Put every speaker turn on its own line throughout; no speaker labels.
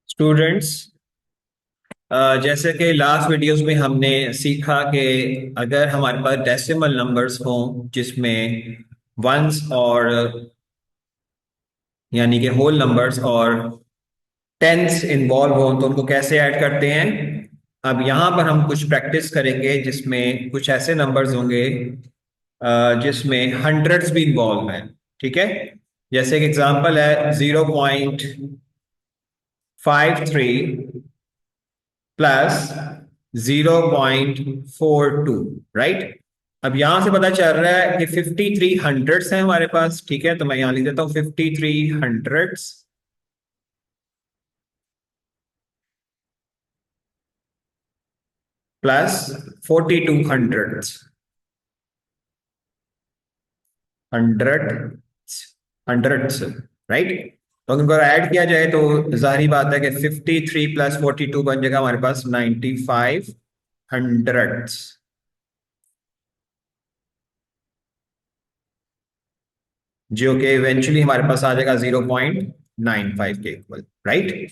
Students, जैसे कि last videos में हमने सीखा कि अगर हमारे पास डेसिमल नंबर्स हों जिसमें वंस और यानी कि होल नंबर्स और टेंस इन्वॉल्व हों तो उनको कैसे ऐड करते हैं। अब यहाँ पर हम कुछ प्रैक्टिस करेंगे जिसमें कुछ ऐसे नंबर्स होंगे जिसमें हंड्रेड्स भी इन्वॉल्व हैं। ठीक है, जैसे एक एग्जांपल है 0.53 प्लस 0.42। राइट, अब यहां से पता चल रहा है कि 53 हंड्रेड्स है हमारे पास। ठीक है, तो मैं यहां लिख देता हूं 53 hundreds plus 42 hundreds. Hundred hundreds, right. तो अगर इनको ऐड किया जाए तो जाहिर बात है कि 53 + 42 बन जाएगा हमारे पास 95 हंड्रेड्स, जो कि इवेंचुअली हमारे पास आ जाएगा 0.95 के इक्वल। राइट,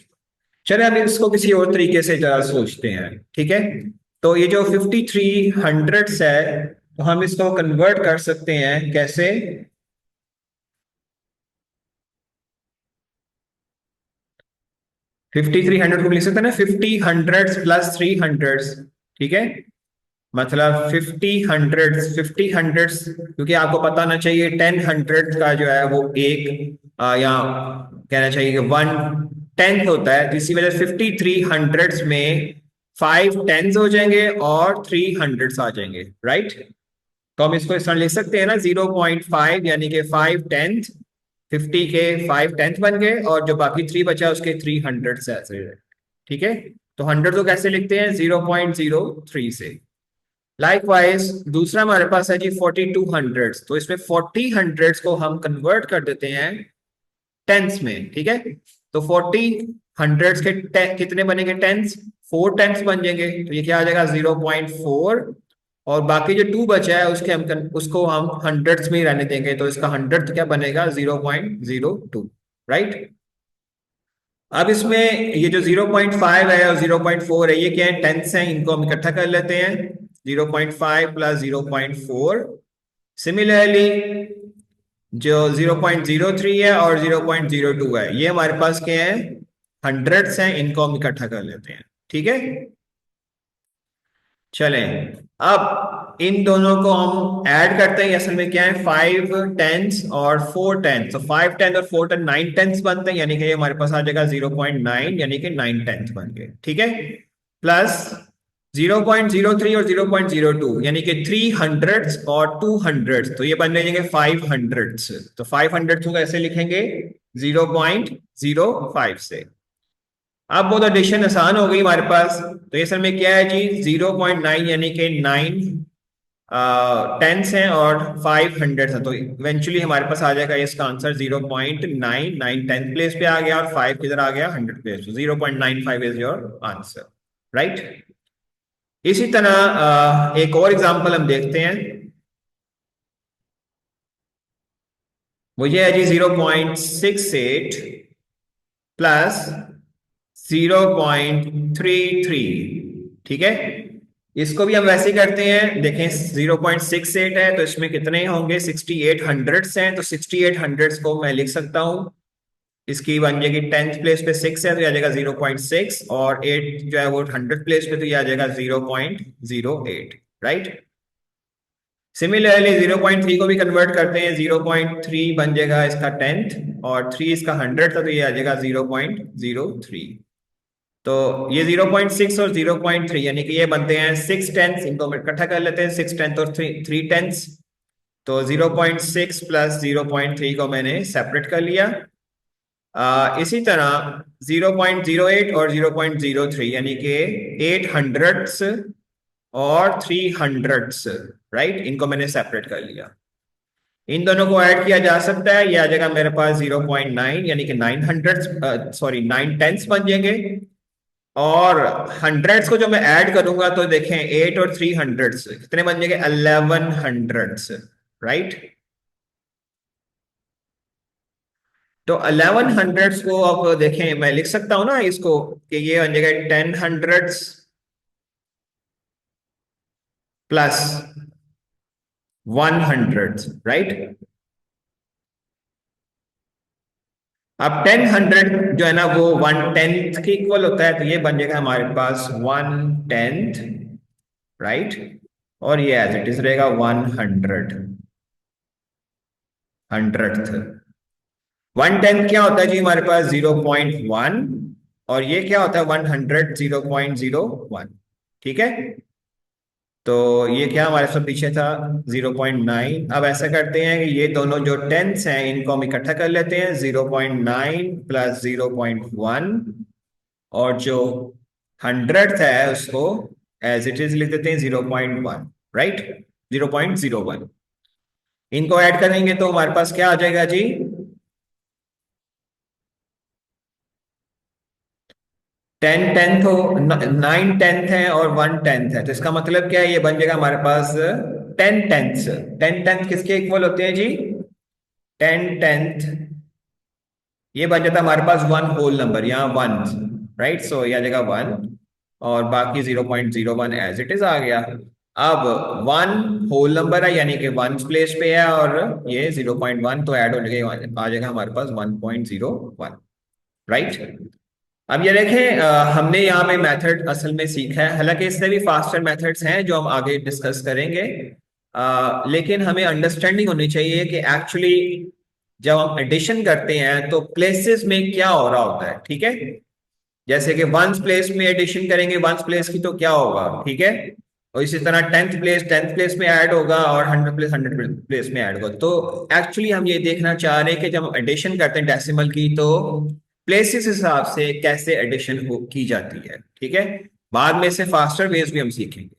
चलिए अब इसको किसी और तरीके से जरा सोचते हैं। ठीक है, तो ये जो 53 हंड्रेड्स है तो हम इसको कन्वर्ट कर सकते हैं कैसे। 53 हंड्रेड को लिख सकते हैं ना 50 हंड्रेड्स प्लस 3 हंड्रेड्स। ठीक है, मतलब 50 हंड्रेड्स क्योंकि आपको पता ना चाहिए 10 हंड्रेड का जो है वो एक या कहना चाहिए कि 1/10 होता है, तो इसी वजह से 53 हंड्रेड्स में 5 टेंस हो जाएंगे और 3 हंड्रेड्स आ जाएंगे। राइट, तो हम इसको इस तरह लिख सकते हैं ना 0.5 यानी कि 5 टेंथ। 50 के 5 टेंथ बन गए और जो बाकी 3 बचा उसके 3 हंड्रेड्स ऐसे। ठीक है, तो हंड्रेड को कैसे लिखते हैं 0.03 से। लाइकवाइज दूसरा हमारे पास है जी 42 हंड्रेड्स, तो इसमें 40 हंड्रेड्स को हम कन्वर्ट कर देते हैं टेंस में। ठीक है, तो 40 हंड्रेड्स के कितने बनेंगे टेंस, 4 टेंस बन जाएंगे, तो ये क्या आ जाएगा 0.4। और बाकी जो 2 बचा है उसके हम उसको हम हंड्रेड्स में ही रहने देंगे, तो इसका हंड्रेड क्या बनेगा 0.02। राइट, अब इसमें ये जो 0.5 है और 0.4 है ये क्या है, टेंस है, इनको हम इकट्ठा कर लेते हैं 0.5 + 0.4। सिमिलरली जो 0.03 है और 0.02 है ये हमारे पास क्या है, हंड्रेड्स हैं, इनको हम इकट्ठा कर लेते हैं। ठीक है, चलें अब इन दोनों को हम ऐड करते हैं। असल में क्या है 5 टेंस और 4 टेंस, तो 5 टेंस और 4 टेंस 9 टेंस बनते हैं, यानी कि ये हमारे पास आ जाएगा 0.9 यानी कि 9 टेंस बन गए। ठीक है, प्लस 0.03 और 0.02 यानी कि 3 हंड्रेड्स और 2 हंड्रेड्स, तो ये बन जाएंगे 5 हंड्रेड्स। तो 5 हंड्रेड्स को कैसे लिखेंगे 0.05 से। अब वो तो एडिशन आसान हो गई हमारे पास, तो ये सर में क्या है जी 0.9 यानी कि 9 टेंस हैं और 5 हंड्रेड्स हैं, तो इवेंचुअली हमारे पास आ जाएगा इसका आंसर 0.9। 9 टेंथ प्लेस पे आ गया और 5 किधर आ गया hundred place, 0.95 is your answer. Right, इसी तरह एक और एग्जांपल हम देखते हैं, वो ये है जी 0.68 प्लस 0.33। ठीक है, इसको भी हम वैसे ही करते हैं, देखें 0.68 है तो इसमें कितने होंगे 68 हंड्रेड्स हैं, तो 68 हंड्रेड्स को मैं लिख सकता हूं, इसकी बन जाएगी टेंथ प्लेस पे 6 है तो यह आ जाएगा 0.6, और 8 जो है वो हंड्रेड प्लेस पे, तो यह आ जाएगा 0.08। राइट, सिमिलरली 0.3 को भी कन्वर्ट करते हैं, 0.3 बन जाएगा इसका टेंथ और 3 इसका हंड्रेड था, तो ये आ जाएगा 0.03। तो ये 0.6 और 0.3 यानी कि ये बनते हैं 6 टेंस, इनको हम इकट्ठा कर लेते हैं 6 टेंथ और 3 टेंस। तो 0.6 प्लस 0.3 को मैंने सेपरेट कर लिया। इसी तरह 0.08 और 0.03 यानी कि 8 हंड्रेड्स और 3 हंड्रेड्स। राइट, इनको मैंने सेपरेट कर लिया, इन दोनों को ऐड किया जा सकता है, ये आ जाएगा मेरे पास 0.9 यानी कि 9 हंड्रेड्स सॉरी 9 टेंस बन जाएंगे। और हंड्रेड्स को जो मैं ऐड करूंगा तो देखें 8 और 3 हंड्रेड्स कितने बन जाएंगे 11 हंड्रेड्स। राइट, तो 1100 को आप देखें, मैं लिख सकता हूं ना इसको कि ये बन जाएगा 10 प्लस 100, राइट। अब 10 जो है ना वो 1/10 के इक्वल होता है, तो ये बन जाएगा हमारे पास 1/10, राइट। और ये एज इट इज रहेगा 100th। 1/10 क्या होता है जी हमारे पास 0.1, और ये क्या होता है 100 0.01, ठीक है। तो ये क्या हमारे साथ पीछे था 0.9। अब ऐसा करते हैं कि ये दोनों जो टेंथ्स हैं इनको हम इकट्ठा कर लेते हैं, 0.9 प्लस 0.1, और जो 100th है उसको एज इट इज लिख देते हैं 0.1, राइट, 0.01। इनको ऐड करेंगे तो हमारे पास क्या आ जाएगा जी, 10/10 हो, 9/10 है और 1/10 है, तो इसका मतलब क्या है, ये बन जाएगा हमारे पास 10/10। 10/10 किसके इक्वल होते हैं जी, 10/10 ये बन जाता है हमारे पास वन होल नंबर, यहाँ वन, राइट। सो यह आ जाएगा वन, और बाकी 0.01 एज इट इज आ गया। अब वन होल नंबर है यानी कि वन प्लेस पे है, और ये 0.1 तो ऐड होने के आ जाएगा हमारे पास 1.01, राइट। अब ये देखें, हमने यहाँ पे मेथड असल में सीखा है, हालांकि इससे भी फास्टर मेथड्स हैं जो हम आगे डिस्कस करेंगे। लेकिन हमें अंडरस्टैंडिंग होनी चाहिए कि एक्चुअली जब हम एडिशन करते हैं तो प्लेसेस में क्या हो रहा होता है, ठीक है। जैसे कि वंस प्लेस में एडिशन करेंगे वंस प्लेस की, तो क्या होगा, ठीक है। और इसी तरह टेंथ प्लेस में ऐड होगा, और 100 प्लेस में ऐड होगा। तो एक्चुअली हम ये देखना चाह रहे हैं कि जब हम एडिशन करते हैं डेसिमल की, तो प्लेसेस हिसाब से कैसे एडिशन की जाती है, ठीक है। बाद में से फास्टर वेज भी हम सीखेंगे।